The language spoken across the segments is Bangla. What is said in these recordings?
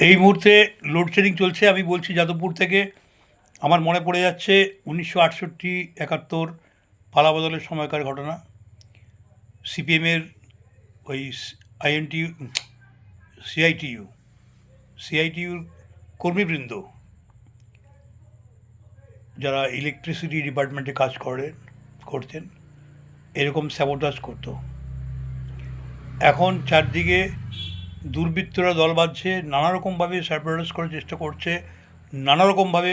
এই মুহূর্তে লোডশেডিং চলছে। আমি বলছি যাদবপুর থেকে। আমার মনে পড়ে যাচ্ছে 1968-71 পালাবদলের সময়কার ঘটনা। সিপিএমের ওই আইএনটিইউ, সিআইটিইউ, সিআইটিইউর কর্মীবৃন্দ, যারা ইলেকট্রিসিটি ডিপার্টমেন্টে কাজ করতেন, এরকম স্যাবোটাজ করতো। এখন চারদিকে দুর্বৃত্তরা দল বাঁধছে, নানারকমভাবে স্যাবোটাজ করার চেষ্টা করছে, নানারকমভাবে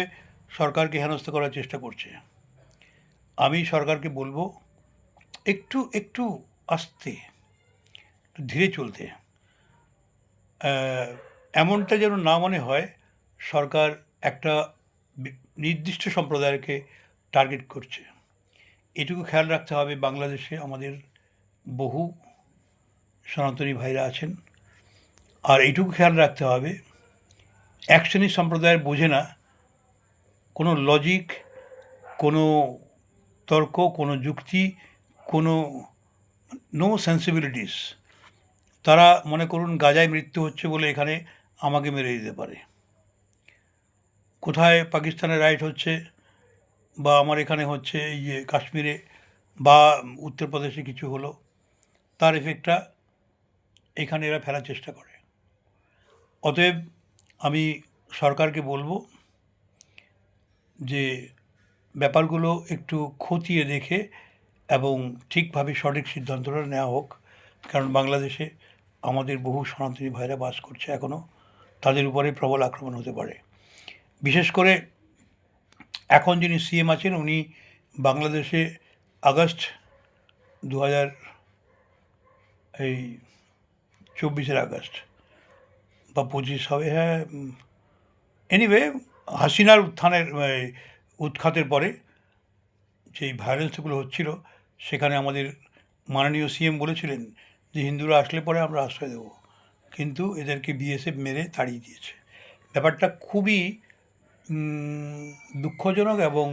সরকারকে হেনস্থা করার চেষ্টা করছে। আমি সরকারকে বলবো একটু একটু আস্তে, একটু ধীরে চলতে। এমনটা যেন না মনে হয় সরকার একটা নির্দিষ্ট সম্প্রদায়কে টার্গেট করছে। এটুকু খেয়াল রাখতে হবে। বাংলাদেশে আমাদের বহু সনাতনী ভাইরা আছেন। আর এইটুকু খেয়াল রাখতে হবে, এক শ্রেণীর সম্প্রদায়ের বোঝে না কোনো লজিক, কোনো তর্ক, কোনো যুক্তি, কোনো নো সেন্সিবিলিটিস। তারা মনে করুন গাজায় মৃত্যু হচ্ছে বলে এখানে আমাকে মেরে দিতে পারে, কোথায় পাকিস্তানে রাইট হচ্ছে বা আমার এখানে হচ্ছে এই যে কাশ্মীরে বা উত্তরপ্রদেশে কিছু হলো, তার এফেক্টটা এখানে এরা ফেলার চেষ্টা করে। অতএব আমি সরকারকে বলবো যে ব্যাপারগুলো একটু খতিয়ে দেখে এবং ঠিকভাবে সঠিক সিদ্ধান্তটা নেওয়া হোক। কারণ বাংলাদেশে আমাদের বহু সনাতনী ভাইরা বাস করছে এখনও, তাদের উপরে প্রবল আক্রমণ হতে পারে। বিশেষ করে এখন যিনি সিএম আছেন উনি বাংলাদেশে আগস্ট 2000 এই 24 আগস্ট বা 25 হবে, হ্যাঁ, এনিওয়ে, হাসিনার উৎখাতের পরে যেই ভায়োলেন্সগুলো হচ্ছিল, সেখানে আমাদের মাননীয় সিএম বলেছিলেন যে হিন্দুরা আসলে পরে আমরা আশ্রয় দেবো, কিন্তু এদেরকে বিএসএফ মেরে তাড়িয়ে দিয়েছে। ব্যাপারটা খুবই দুঃখজনক এবং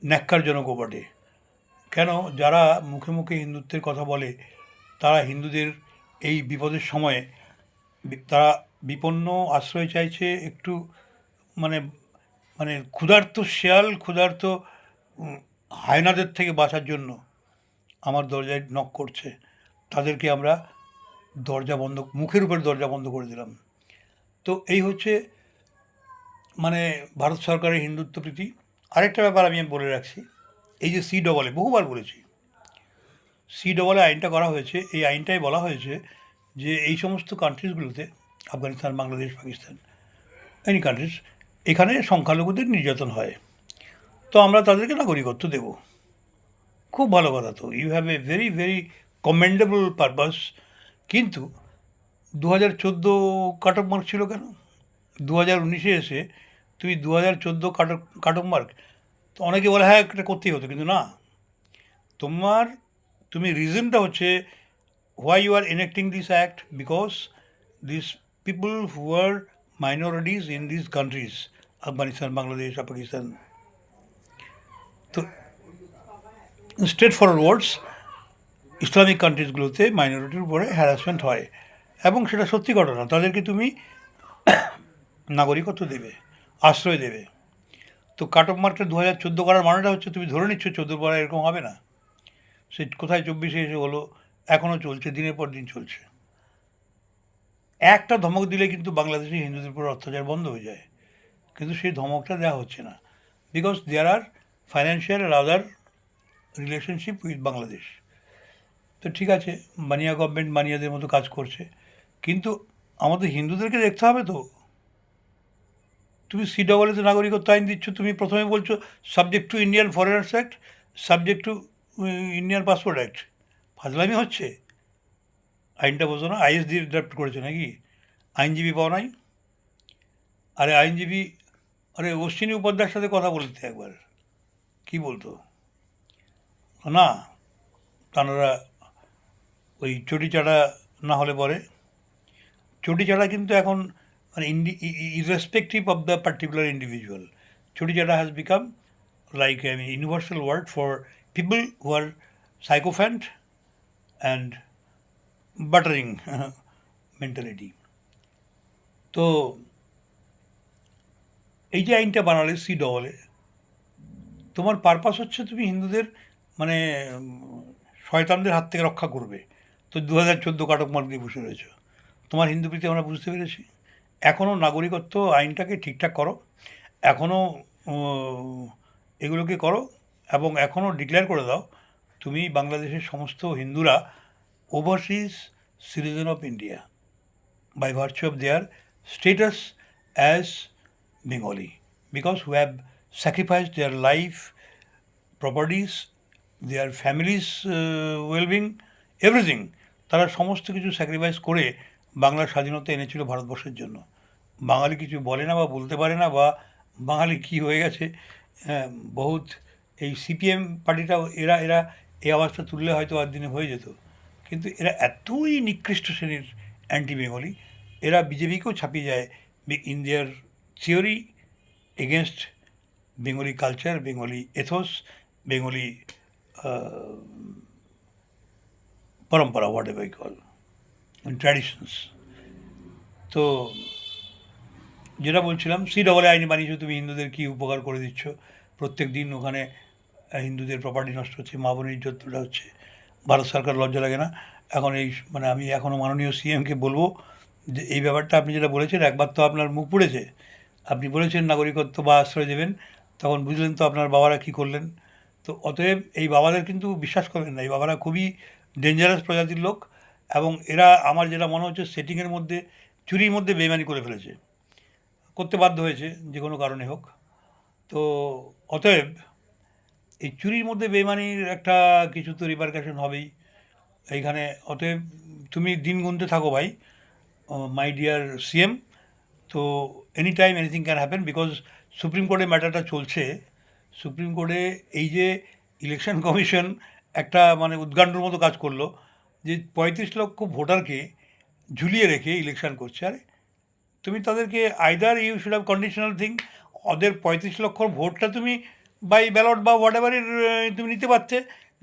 ন্যাক্কারজনকও বটে। কেন? যারা মুখে মুখে হিন্দুত্বের কথা বলে, তারা হিন্দুদের এই বিপদের সময়ে তারা বিপন্ন আশ্রয় চাইছে একটু, মানে মানে ক্ষুধার্ত শেয়াল, ক্ষুধার্ত হায়নাদের থেকে বাঁচার জন্য আমার দরজায় নক করছে। তাদেরকে আমরা দরজা বন্ধ, মুখের উপর দরজা বন্ধ করে দিলাম। তো এই হচ্ছে মানে ভারত সরকারের হিন্দুত্ব প্রীতি। আরেকটা ব্যাপার আমি বলে রাখছি, এই যে CAA, বহুবার বলেছি, CAA আইনটা করা হয়েছে। এই আইনটাই বলা হয়েছে যে এই সমস্ত কান্ট্রিজগুলোতে, আফগানিস্তান, বাংলাদেশ, পাকিস্তান, এনি কান্ট্রিজ, এখানে সংখ্যালঘুদের নির্যাতন হয়, তো আমরা তাদেরকে নাগরিকত্ব দেব। খুব ভালো কথা। তো you have a very very commendable purpose. কিন্তু 2014 কাট অফ মার্ক ছিল কেন? 2019-এ এসে তুমি 2014 কাট অফ মার্ক, তো অনেকে বলে হ্যাঁ এটা করতেই হতো, কিন্তু না। তুমি রিজনটা হচ্ছে why you are enacting this act, because these people who are minorities in these countries, Afghanistan, Bangladesh or Pakistan, তো স্ট্রেট ফরওয়ার্ড ওয়ার্ডস, ইসলামিক কান্ট্রিজগুলোতে মাইনরিটির উপরে হ্যারাসমেন্ট হয় এবং সেটা সত্যি ঘটনা। তাদেরকে তুমি নাগরিকত্ব দেবে, আশ্রয় দেবে। তো কাট অফ মার্কটা 2014 করার মানেটা হচ্ছে তুমি ধরে নিচ্ছ 14 পরে এরকম হবে না। সে কোথায় 24-এ এসে হলো, এখনও চলছে, দিনের পর দিন চলছে। একটা ধমক দিলে কিন্তু বাংলাদেশি হিন্দুদের উপর অত্যাচার বন্ধ হয়ে যায়, কিন্তু সেই ধমকটা দেওয়া হচ্ছে না, because there are financial or other relationship with Bangladesh. তো ঠিক আছে, মানিয়া গভর্নমেন্ট মানিয়াদের মতো কাজ করছে, কিন্তু আমাদের হিন্দুদেরকে দেখতে হবে তো। তুমি CAA-তে নাগরিকত্ব আইন দিচ্ছ, তুমি প্রথমে বলছো subject to Indian foreigners act, subject to Indian passport act. ফাজলামি হচ্ছে। আইনটা বোঝো না? IS দিয়ে ড্রাফট করেছে নাকি? আইনজীবী পাও নাই? আরে আইনজীবী, আরে অশ্বিনী উপাধ্যায়ের সাথে কথা বলতে একবার, কি বলতো না, তারা ওই চটিচাটা না হলে পরে। চটিচাটা কিন্তু এখন মানে irrespective of the particular individual, চটিচাটা has become like universal word for people who are sycophant and buttering mentality. তো এই যে আইনটা বানালে CAA, তোমার পারপাস হচ্ছে তুমি হিন্দুদের মানে শয়তানদের হাত থেকে রক্ষা করবে। তো 2014 কাটক মার্ক দিয়ে বসে রয়েছে। তোমার হিন্দু প্রীতি আমরা বুঝতে পেরেছি। এখনও নাগরিকত্ব আইনটাকে ঠিকঠাক করো, এখনও এগুলোকে করো, এবং এখনও ডিক্লেয়ার করে দাও তুমি বাংলাদেশের সমস্ত হিন্দুরা overseas citizen of India by virtue of their status as Bengali, because who have sacrificed their life, properties, their families' well-being, everything. তারা সমস্ত কিছু স্যাক্রিফাইস করে বাংলার স্বাধীনতা এনেছিল ভারতবর্ষের জন্য। বাঙালি কিছু বলে না বা বলতে পারে না, বা বাঙালি কী হয়ে গেছে বহুত। এই CPM পার্টিটাও এরা এরা এই আওয়াজটা তুললে হয়তো আর দিনে হয়ে যেত, কিন্তু এরা এতই নিকৃষ্ট শ্রেণীর অ্যান্টি বেঙ্গলি, এরা বিজেপিকেও ছাপিয়ে যায় in their theory against Bengali culture, Bengali ethos, Bengali পরম্পরা, হোয়াট এভার কল ট্র্যাডিশনস। তো যেটা বলছিলাম, CAA আইন বানিয়েছো, তুমি হিন্দুদের কী উপকার করে দিচ্ছ। প্রত্যেক দিন ওখানে হিন্দুদের প্রপার্টি নষ্ট হচ্ছে, মা বোনের ইজ্জতটা হচ্ছে। ভারত সরকার লজ্জা লাগে না? এখন এই মানে আমি এখনও মাননীয় CMকে বলবো যে এই ব্যাপারটা আপনি যেটা বলেছেন, একবার তো আপনার মুখ পুড়েছে, আপনি বলেছেন নাগরিকত্ব বা আশ্রয় দেবেন, তখন বুঝলেন তো আপনার বাবারা কী করলেন। তো অতএব এই বাবাদের কিন্তু বিশ্বাস করবেন না, এই বাবারা খুবই ডেঞ্জারাস প্রজাতির লোক, এবং এরা আমার যেটা মনে হচ্ছে সেটিংয়ের মধ্যে, চুরির মধ্যে বেইমানি করে ফেলেছে, করতে বাধ্য হয়েছে যে কোনো কারণে হোক। তো অতএব এই চুরির মধ্যে বেইমানির একটা কিছু তো রিপারকাশন হবেই এইখানে। অতএব তুমি দিন গুনতে থাকো ভাই, মাই ডিয়ার CM। তো any time anything can happen, because supreme কোর্টে ম্যাটারটা চলছে। সুপ্রিম কোর্টে এই যে ইলেকশন কমিশন একটা মানে উদ্গান্ডুর মতো কাজ করলো, যে 35 লক্ষ ভোটারকে ঝুলিয়ে রেখে ইলেকশন করছে। আরে তুমি তাদেরকে either you should have conditional thing, ওদের 35 লক্ষ ভোটটা তুমি বাই ব্যালট বা হোয়াট এভারের তুমি নিতে পারতে,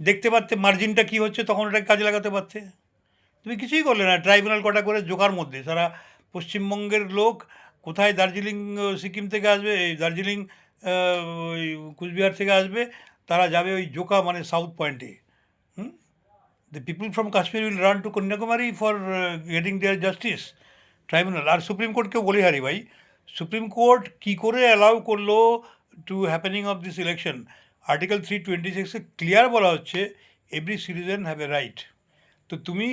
দেখতে পারতে মার্জিনটা কী হচ্ছে, তখন ওটাকে কাজে লাগাতে পারতে। তুমি কিছুই করলে না, ট্রাইব্যুনাল কটা করে জোকার মধ্যে সারা পশ্চিমবঙ্গের লোক কোথায় দার্জিলিং সিকিম থেকে আসবে, এই দার্জিলিং ওই কুচবিহার থেকে আসবে, তারা যাবে ওই জোকা মানে সাউথ পয়েন্টে। The people from Kashmir will run to Kanyakumari for getting their justice tribunal. আর সুপ্রিম কোর্টকেও বলি হারি ভাই, সুপ্রিম কোর্ট কী করে অ্যালাউ করলো to happening of this election. Article 326-এ ক্লিয়ার বলা হচ্ছে every citizen have a right. তো তুমি,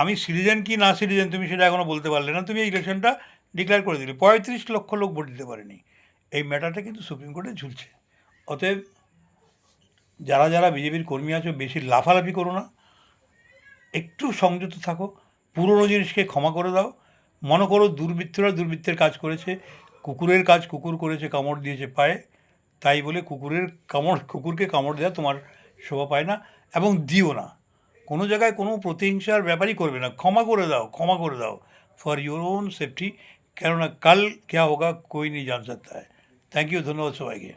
আমি সিটিজেন কি না সিটিজেন তুমি সেটা এখনও বলতে পারলে না, তুমি এই ইলেকশনটা ডিক্লেয়ার করে দিলে, 35 লক্ষ লোক ভোট দিতে পারেনি। এই ম্যাটারটা কিন্তু সুপ্রিম কোর্টে ঝুলছে। অতএব যারা যারা বিজেপির কর্মী আছো, বেশি লাফালাফি করো না, একটু সংযত থাকো, পুরনো জিনিসকে ক্ষমা করে দাও। মনে করো দুর্বৃত্তরা দুর্বৃত্তের কাজ করেছে, কুকুরের কাজ কুকুর করেছে, কামড় দিয়েছে পায়ে, তাই বলে কুকুরকে কামড় দেওয়া তোমার শোভা পায় না, এবং দিও না। কোনো জায়গায় কোনো প্রতিহিংসার ব্যাপারই করবে না, ক্ষমা করে দাও, ক্ষমা করে দাও ফর ইউর ওন সেফটি। কেননা কাল ক্যা হোগা কোই নেই জান সকতা হ্যায়। থ্যাংক ইউ, ধন্যবাদ সবাইকে।